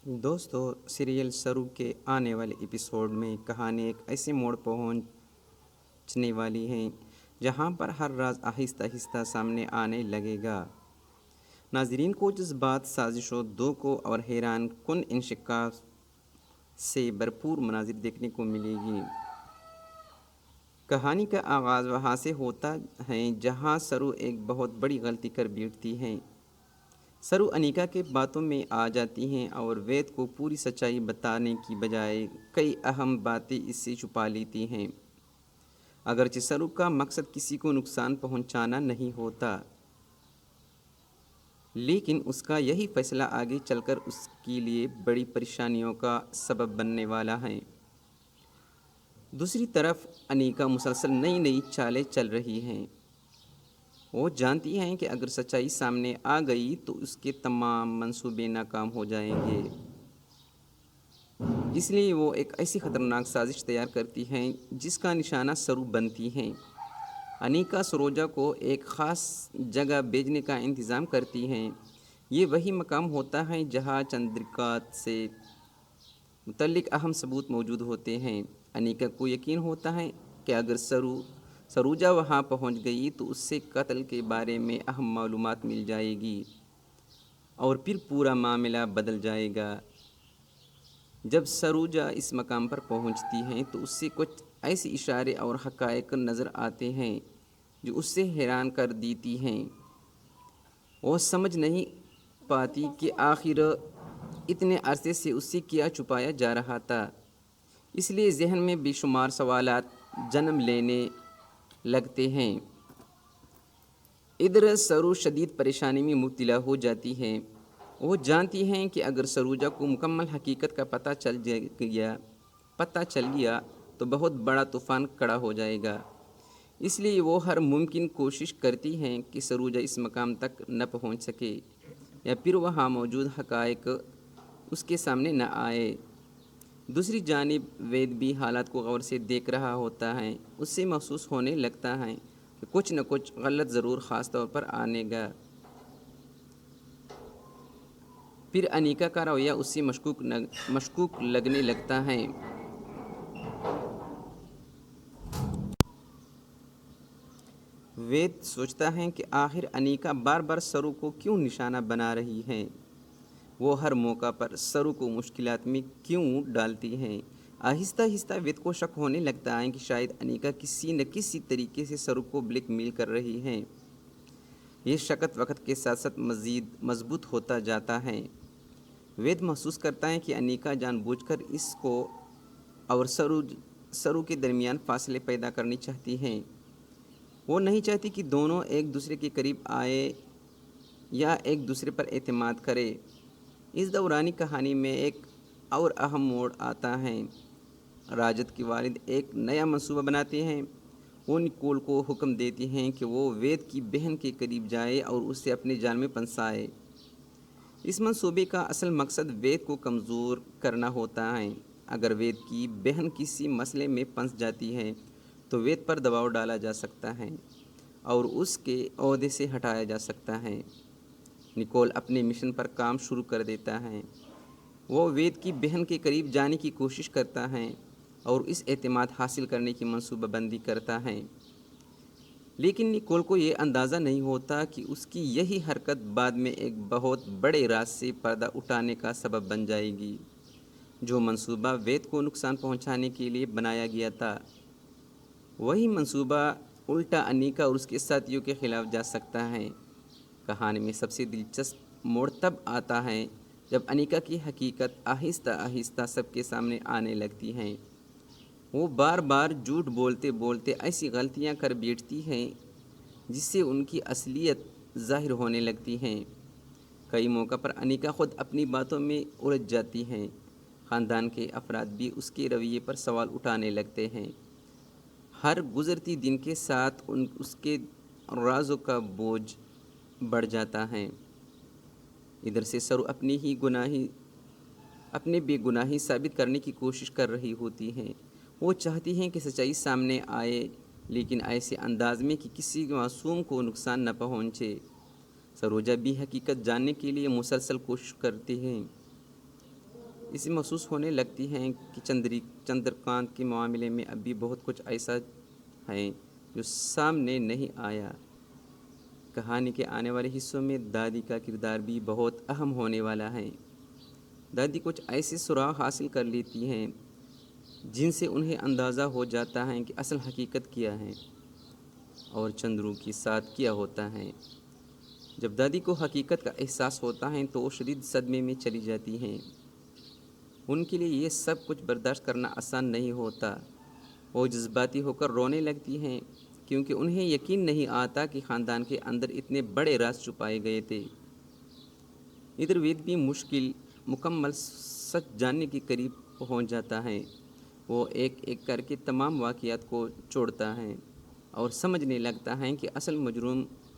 دوستو سیریل سرو کے آنے والے ایپیسوڈ میں کہانی ایک ایسے موڑ پہنچنے والی ہے جہاں پر ہر راز آہستہ آہستہ سامنے آنے لگے گا۔ ناظرین کو جذبات، سازشوں، دھوکوں اور حیران کن انشقاق سے بھرپور مناظر دیکھنے کو ملے گی۔ کہانی کا آغاز وہاں سے ہوتا ہے جہاں سرو ایک بہت بڑی غلطی کر بیٹھتی ہے۔ سرو انیکا کے باتوں میں آ جاتی ہیں اور وید کو پوری سچائی بتانے کی بجائے کئی اہم باتیں اس سے چھپا لیتی ہیں۔ اگرچہ سرو کا مقصد کسی کو نقصان پہنچانا نہیں ہوتا، لیکن اس کا یہی فیصلہ آگے چل کر اس کے لیے بڑی پریشانیوں کا سبب بننے والا ہے۔ دوسری طرف انیکا مسلسل نئی نئی چالیں چل رہی ہیں۔ وہ جانتی ہیں کہ اگر سچائی سامنے آ گئی تو اس کے تمام منصوبے ناکام ہو جائیں گے۔ اس لیے وہ ایک ایسی خطرناک سازش تیار کرتی ہیں جس کا نشانہ سرو بنتی ہیں۔ انیکا سروجا کو ایک خاص جگہ بھیجنے کا انتظام کرتی ہیں۔ یہ وہی مقام ہوتا ہے جہاں چندرکا سے متعلق اہم ثبوت موجود ہوتے ہیں۔ انیکا کو یقین ہوتا ہے کہ اگر سروجا وہاں پہنچ گئی تو اس سے قتل کے بارے میں اہم معلومات مل جائے گی اور پھر پورا معاملہ بدل جائے گا۔ جب سروجا اس مقام پر پہنچتی ہیں تو اس سے کچھ ایسے اشارے اور حقائق نظر آتے ہیں جو اس سے حیران کر دیتی ہیں۔ وہ سمجھ نہیں پاتی کہ آخر اتنے عرصے سے اس سے کیا چھپایا جا رہا تھا۔ اس لیے ذہن میں بے شمار سوالات جنم لینے لگتے ہیں۔ ادھر سرو شدید پریشانی میں مبتلا ہو جاتی ہے۔ وہ جانتی ہیں کہ اگر سروجا کو مکمل حقیقت کا پتہ چل گیا تو بہت بڑا طوفان کھڑا ہو جائے گا۔ اس لیے وہ ہر ممکن کوشش کرتی ہیں کہ سروجا اس مقام تک نہ پہنچ سکے یا پھر وہاں موجود حقائق اس کے سامنے نہ آئے۔ دوسری جانب وید بھی حالات کو غور سے دیکھ رہا ہوتا ہے۔ اس سے محسوس ہونے لگتا ہے کہ کچھ نہ کچھ غلط ضرور خاص طور پر آنے گا۔ پھر انیکا کا رویہ اس سے مشکوک لگنے لگتا ہے۔ وید سوچتا ہے کہ آخر انیکا بار بار سرو کو کیوں نشانہ بنا رہی ہے۔ وہ ہر موقع پر سرو کو مشکلات میں کیوں ڈالتی ہے۔ آہستہ آہستہ وید کو شک ہونے لگتا ہے کہ شاید انیکا کسی نہ کسی طریقے سے سرو کو بلیک میل کر رہی ہے۔ یہ شک وقت کے ساتھ ساتھ مزید مضبوط ہوتا جاتا ہے۔ وید محسوس کرتا ہے کہ انیکا جان بوجھ کر اس کو اور سرو کے درمیان فاصلے پیدا کرنی چاہتی ہیں۔ وہ نہیں چاہتی کہ دونوں ایک دوسرے کے قریب آئے یا ایک دوسرے پر اعتماد کرے۔ اس دورانی کہانی میں ایک اور اہم موڑ آتا ہے۔ راجت کے والد ایک نیا منصوبہ بناتے ہیں۔ وہ نکول کو حکم دیتی ہیں کہ وہ وید کی بہن کے قریب جائے اور اسے اپنے جال میں پھنسائے۔ اس منصوبے کا اصل مقصد وید کو کمزور کرنا ہوتا ہے۔ اگر وید کی بہن کسی مسئلے میں پھنس جاتی ہے تو وید پر دباؤ ڈالا جا سکتا ہے اور اس کے عہدے سے ہٹایا جا سکتا ہے۔ نکول اپنے مشن پر کام شروع کر دیتا ہے۔ وہ وید کی بہن کے قریب جانے کی کوشش کرتا ہے اور اس اعتماد حاصل کرنے کی منصوبہ بندی کرتا ہے، لیکن نکول کو یہ اندازہ نہیں ہوتا کہ اس کی یہی حرکت بعد میں ایک بہت بڑے راز سے پردہ اٹھانے کا سبب بن جائے گی۔ جو منصوبہ وید کو نقصان پہنچانے کے لیے بنایا گیا تھا، وہی منصوبہ الٹا انیکا اور اس کے ساتھیوں کے خلاف جا سکتا ہے۔ کہانی میں سب سے دلچسپ موڑ تب آتا ہے جب انیکا کی حقیقت آہستہ آہستہ سب کے سامنے آنے لگتی ہے۔ وہ بار بار جھوٹ بولتے بولتے ایسی غلطیاں کر بیٹھتی ہیں جس سے ان کی اصلیت ظاہر ہونے لگتی ہیں۔ کئی موقع پر انیکا خود اپنی باتوں میں الجھ جاتی ہیں۔ خاندان کے افراد بھی اس کے رویے پر سوال اٹھانے لگتے ہیں۔ ہر گزرتی دن کے ساتھ اس کے رازوں کا بوجھ بڑھ جاتا ہے۔ ادھر سے سرو اپنے بے گناہی ثابت کرنے کی کوشش کر رہی ہوتی ہیں۔ وہ چاہتی ہیں کہ سچائی سامنے آئے، لیکن ایسے انداز میں کہ کسی معصوم کو نقصان نہ پہنچے۔ سروجا بھی حقیقت جاننے کے لیے مسلسل کوشش کرتی ہیں۔ اسے محسوس ہونے لگتی ہیں کہ چندرکانت کے معاملے میں اب بھی بہت کچھ ایسا ہے جو سامنے نہیں آیا۔ کہانی کے آنے والے حصوں میں دادی کا کردار بھی بہت اہم ہونے والا ہے۔ دادی کچھ ایسے سراغ حاصل کر لیتی ہیں جن سے انہیں اندازہ ہو جاتا ہے کہ اصل حقیقت کیا ہے اور چندرو کے ساتھ کیا ہوتا ہے۔ جب دادی کو حقیقت کا احساس ہوتا ہے تو وہ شدید صدمے میں چلی جاتی ہیں۔ ان کے لیے یہ سب کچھ برداشت کرنا آسان نہیں ہوتا۔ وہ جذباتی ہو کر رونے لگتی ہیں کیونکہ انہیں یقین نہیں آتا کہ خاندان کے اندر اتنے بڑے راز چھپائے گئے تھے۔ ادھر وید بھی مکمل سچ جاننے کے قریب پہنچ جاتا ہے۔ وہ ایک ایک کر کے تمام واقعات کو جوڑتا ہے اور سمجھنے لگتا ہے کہ اصل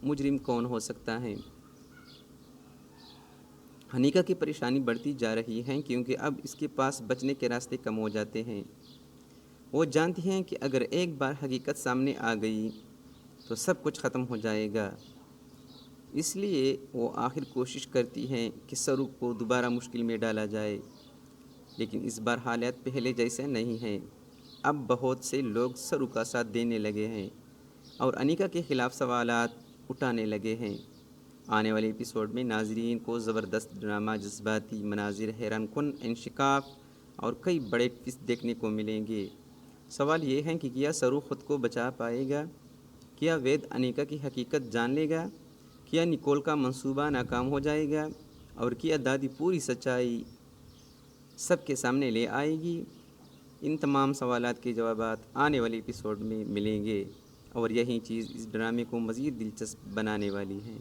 مجرم کون ہو سکتا ہے۔ ہنیکا کی پریشانی بڑھتی جا رہی ہے کیونکہ اب اس کے پاس بچنے کے راستے کم ہو جاتے ہیں۔ وہ جانتی ہیں کہ اگر ایک بار حقیقت سامنے آ گئی تو سب کچھ ختم ہو جائے گا۔ اس لیے وہ آخر کوشش کرتی ہیں کہ سرو کو دوبارہ مشکل میں ڈالا جائے، لیکن اس بار حالات پہلے جیسے نہیں ہیں۔ اب بہت سے لوگ سرو کا ساتھ دینے لگے ہیں اور انیکا کے خلاف سوالات اٹھانے لگے ہیں۔ آنے والے ایپیسوڈ میں ناظرین کو زبردست ڈرامہ، جذباتی مناظر، حیران کن انکشاف اور کئی بڑے ٹویسٹ دیکھنے کو ملیں گے۔ سوال یہ ہے کہ کیا سرو خود کو بچا پائے گا؟ کیا وید انیکا کی حقیقت جان لے گا؟ کیا نکول کا منصوبہ ناکام ہو جائے گا؟ اور کیا دادی پوری سچائی سب کے سامنے لے آئے گی؟ ان تمام سوالات کے جوابات آنے والے ایپیسوڈ میں ملیں گے اور یہی چیز اس ڈرامے کو مزید دلچسپ بنانے والی ہے۔